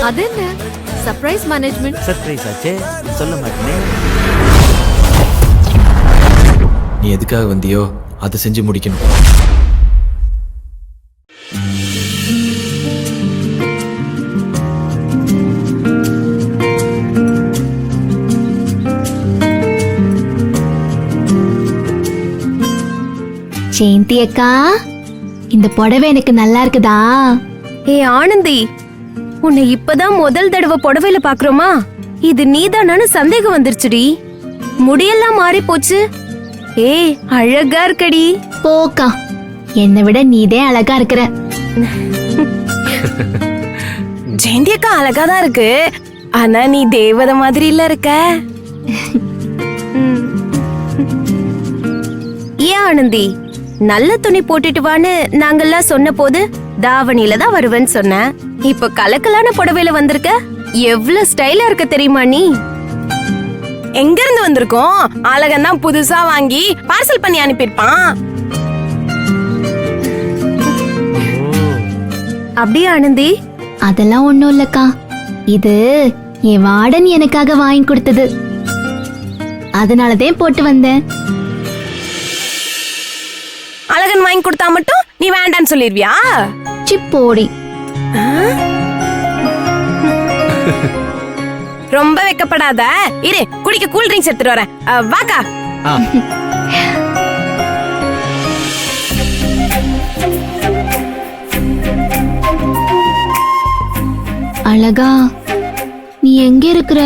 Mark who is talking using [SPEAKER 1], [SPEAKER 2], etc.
[SPEAKER 1] அது என்ன surprise management?
[SPEAKER 2] Surprise ஆச்சே, சொல்ல மாட்டேனே.
[SPEAKER 3] நீ எதுக்காக வந்தியோ அதை செஞ்சு முடிக்கணும்.
[SPEAKER 4] ஜெயந்தி அக்கா, இந்த புடவை எனக்கு நல்லா இருக்குதா?
[SPEAKER 5] ஏ ஆனந்தி, உன்னை இப்பதான் முதல் தடவை புடவையில பாக்குறோமா? இது நீதானு சந்தேகம் வந்துருச்சுடி. முடியெல்லாம் மாறி போச்சு. ஏய் அழகா இருக்கடி.
[SPEAKER 4] போக்கா, என்னை விட நீதே அழகா இருக்கிற.
[SPEAKER 5] ஜெயந்தி அக்கா அழகா தான் இருக்கு, ஆனா நீ தேவதை மாதிரி இல்ல இருக்க. ஏன் ஆனந்தி, நல்ல துணி போட்டுட்டு வான்னு நாங்கெல்லாம் சொன்ன போது தாவணியில தான் வருவேன்னு சொன்ன. இப்ப கலக்கலான புடவையில வந்திருக்க. எவ்வளவு ஸ்டைலா இருக்க தெரியுமா நீ? எங்க இருந்து வந்திருக்கோம்? அழகன் தான் புதுசா வாங்கி பார்சல் பண்ணி அனுப்பியிருப்பான். அப்படியே ஆனந்தி?
[SPEAKER 4] அதெல்லாம் ஒண்ணும் இல்லக்கா, இது என் வார்டன் எனக்காக வாங்கி கொடுத்தது, அதனாலதான் போட்டு வந்தேன்.
[SPEAKER 5] அழகன் வாங்கி கொடுத்தா மட்டும் நீ வேண்டான்னு சொல்லிருவியா?
[SPEAKER 4] சிப்போடி.
[SPEAKER 5] ரொம்ப வெக்கப்படாத. இரு, குடிக்க கூல் ட்ரிங்க்ஸ் எடுத்துட்டு வரேன். வாக்கா.
[SPEAKER 4] அழகா, நீ எங்க இருக்கிற?